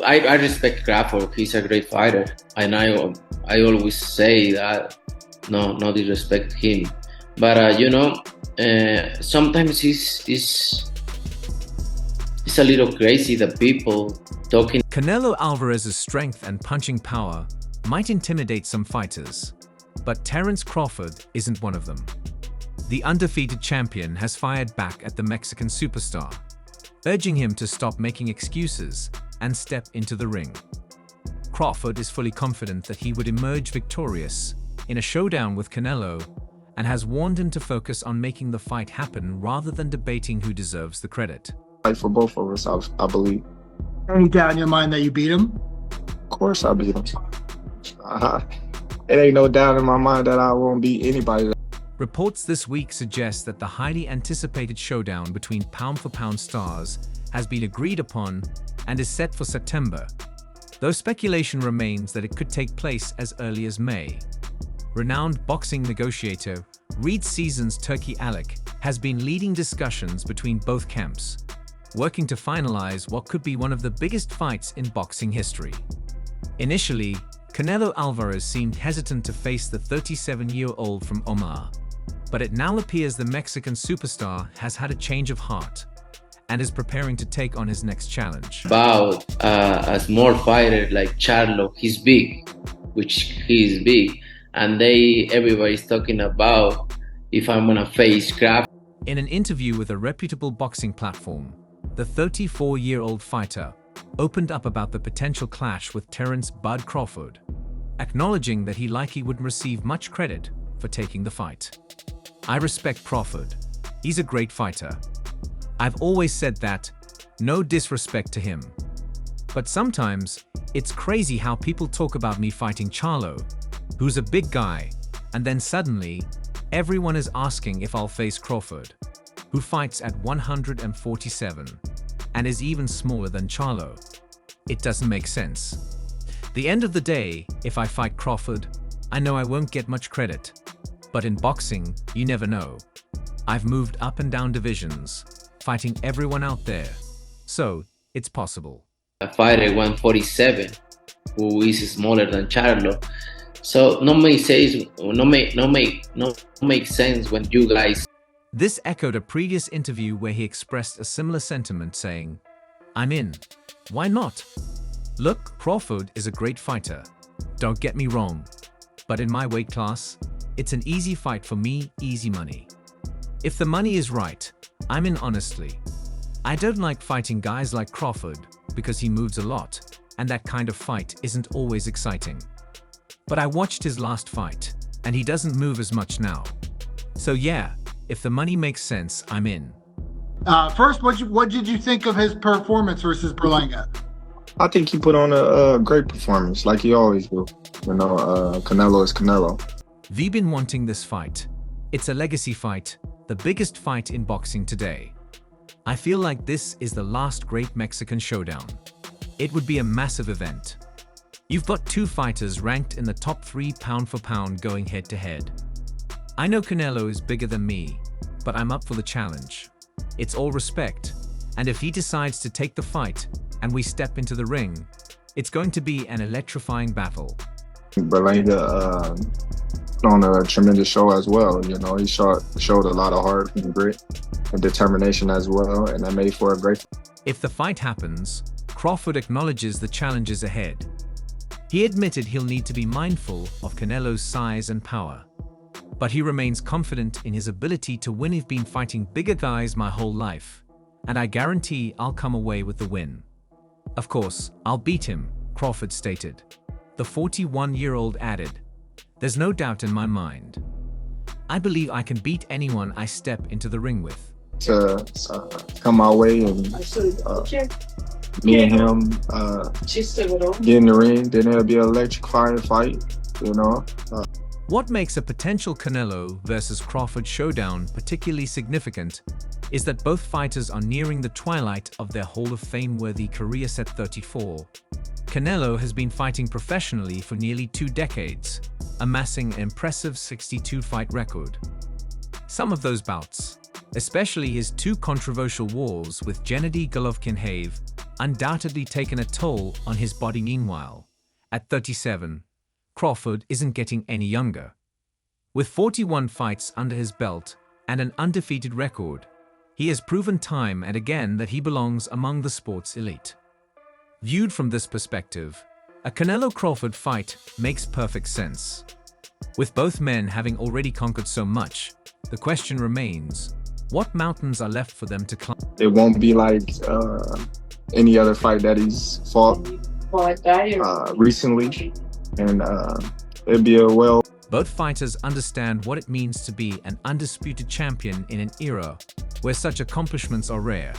I respect Crawford. He's a great fighter, and I always say that no disrespect him, but sometimes it's a little crazy that people talking. Canelo Alvarez's strength and punching power might intimidate some fighters, but Terence Crawford isn't one of them. The undefeated champion has fired back at the Mexican superstar, urging him to stop making excuses and step into the ring. Crawford is fully confident that he would emerge victorious in a showdown with Canelo and has warned him to focus on making the fight happen rather than debating who deserves the credit. Fight for both of us, I believe. Any doubt in your mind that you beat him? Of course I beat him. It ain't no doubt in my mind that I won't beat anybody. Reports this week suggest that the highly anticipated showdown between pound-for-pound stars has been agreed upon and is set for September, though speculation remains that it could take place as early as May. Renowned boxing negotiator Reed Season's Turkey Alec has been leading discussions between both camps, working to finalize what could be one of the biggest fights in boxing history. Initially, Canelo Alvarez seemed hesitant to face the 37-year-old from Omaha, but it now appears the Mexican superstar has had a change of heart and is preparing to take on his next challenge. About a small fighter like Charlo, he's big, which he is big, and everybody's talking about if I'm gonna face Crawford. In an interview with a reputable boxing platform, the 34-year-old fighter opened up about the potential clash with Terence "Bud" Crawford, acknowledging that he likely wouldn't receive much credit for taking the fight. "I respect Crawford. He's a great fighter. I've always said that, no disrespect to him. But sometimes, it's crazy how people talk about me fighting Charlo, who's a big guy, and then suddenly, everyone is asking if I'll face Crawford, who fights at 147 and is even smaller than Charlo. It doesn't make sense. The end of the day, if I fight Crawford, I know I won't get much credit. But in boxing, you never know. I've moved up and down divisions, fighting everyone out there. So, it's possible." A fighter 147 who is smaller than Charlo. So no make sense when you guys. This echoed a previous interview where he expressed a similar sentiment, saying, "I'm in. Why not? Look, Crawford is a great fighter. Don't get me wrong. But in my weight class, it's an easy fight for me, easy money. If the money is right, I'm in honestly. I don't like fighting guys like Crawford because he moves a lot, and that kind of fight isn't always exciting. But I watched his last fight, and he doesn't move as much now. So yeah, if the money makes sense, I'm in." First, what did you think of his performance versus Berlanga? I think he put on a great performance, like he always do. Canelo is Canelo. We've been wanting this fight. It's a legacy fight, the biggest fight in boxing today. I feel like this is the last great Mexican showdown. It would be a massive event. You've got two fighters ranked in the top 3 pound for pound going head to head. I know Canelo is bigger than me, but I'm up for the challenge. It's all respect, and if he decides to take the fight and we step into the ring, it's going to be an electrifying battle. Berlanga on a tremendous show as well. He showed a lot of heart and grit and determination as well, and that made for a great. If the fight happens, Crawford acknowledges the challenges ahead. He admitted he'll need to be mindful of Canelo's size and power, but he remains confident in his ability to win. "I've been fighting bigger guys my whole life, and I guarantee I'll come away with the win. Of course, I'll beat him," Crawford stated. The 41-year-old added, "There's no doubt in my mind. I believe I can beat anyone I step into the ring with." To come my way and me and him get in the ring, then it'll be an electrifying fight, What makes a potential Canelo versus Crawford showdown particularly significant is that both fighters are nearing the twilight of their Hall of Fame-worthy careers at 34. Canelo has been fighting professionally for nearly 2 decades, amassing an impressive 62-fight record. Some of those bouts, especially his 2 controversial wars with Gennady Golovkin undoubtedly taken a toll on his body. Meanwhile, at 37, Crawford isn't getting any younger. With 41 fights under his belt and an undefeated record, he has proven time and again that he belongs among the sport's elite. Viewed from this perspective, a Canelo-Crawford fight makes perfect sense. With both men having already conquered so much, the question remains, what mountains are left for them to climb? It won't be like any other fight that he's fought recently, and it'd be a well. Both fighters understand what it means to be an undisputed champion in an era where such accomplishments are rare.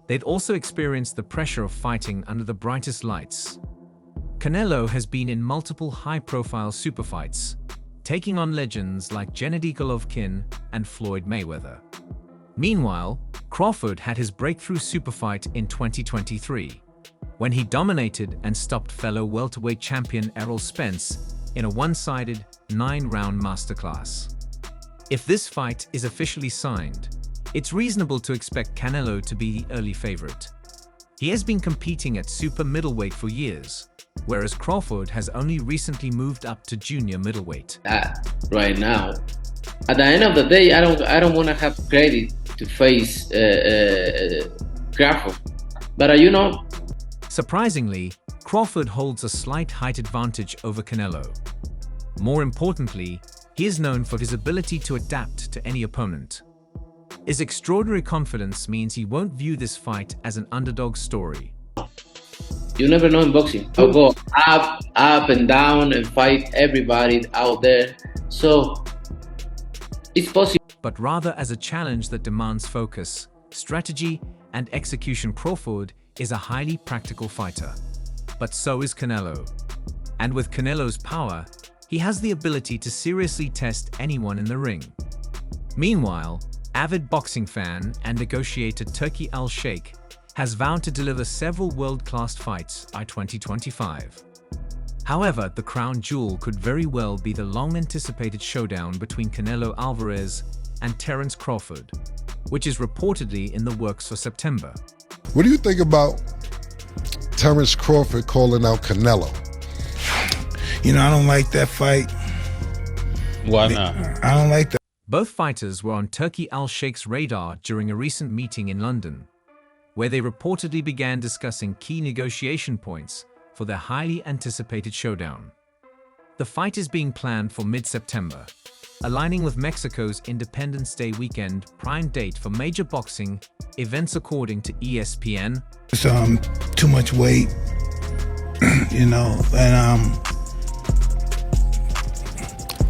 They'd also experienced the pressure of fighting under the brightest lights. Canelo has been in multiple high-profile super fights, taking on legends like Gennady Golovkin and Floyd Mayweather. Meanwhile, Crawford had his breakthrough super fight in 2023, when he dominated and stopped fellow welterweight champion Errol Spence in a one-sided 9-round masterclass. If this fight is officially signed, it's reasonable to expect Canelo to be the early favorite. He has been competing at super middleweight for years, whereas Crawford has only recently moved up to junior middleweight. Right now, at the end of the day, I don't want to have credit to face Crawford, but surprisingly, Crawford holds a slight height advantage over Canelo. More importantly, he is known for his ability to adapt to any opponent. His extraordinary confidence means he won't view this fight as an underdog story. You never know in boxing. I'll go up and down and fight everybody out there. So it's possible. But rather as a challenge that demands focus, strategy, and execution. Crawford is a highly practical fighter. But so is Canelo. And with Canelo's power, he has the ability to seriously test anyone in the ring. Meanwhile, avid boxing fan and negotiator Turki Al-Sheikh has vowed to deliver several world-class fights by 2025. However, the crown jewel could very well be the long-anticipated showdown between Canelo Alvarez and Terence Crawford, which is reportedly in the works for September. What do you think about Terence Crawford calling out Canelo? I don't like that fight. Why not? I don't like that. Both fighters were on Turki Al-Sheikh's radar during a recent meeting in London, where they reportedly began discussing key negotiation points for their highly anticipated showdown. The fight is being planned for mid-September, aligning with Mexico's Independence Day weekend prime date for major boxing events according to ESPN. It's too much weight, and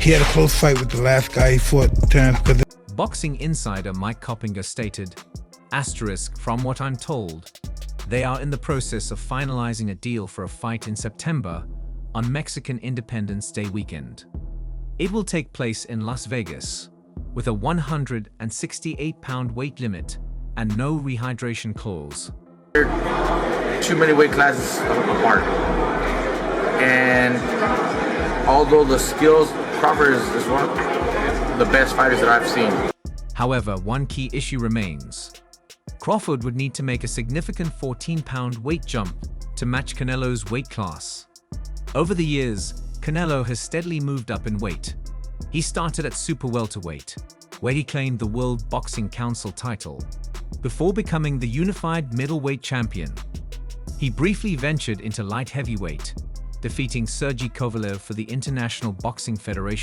he had a close fight with the last guy he fought, Terence. Boxing insider Mike Coppinger stated, "From what I'm told, they are in the process of finalizing a deal for a fight in September on Mexican Independence Day weekend. It will take place in Las Vegas, with a 168-pound weight limit and no rehydration clause." Too many weight classes apart, and although the skills, Crawford is one of the best fighters that I've seen. However, one key issue remains. Crawford would need to make a significant 14-pound weight jump to match Canelo's weight class. Over the years, Canelo has steadily moved up in weight. He started at super welterweight, where he claimed the World Boxing Council title, before becoming the unified middleweight champion. He briefly ventured into light heavyweight, defeating Sergey Kovalev for the International Boxing Federation.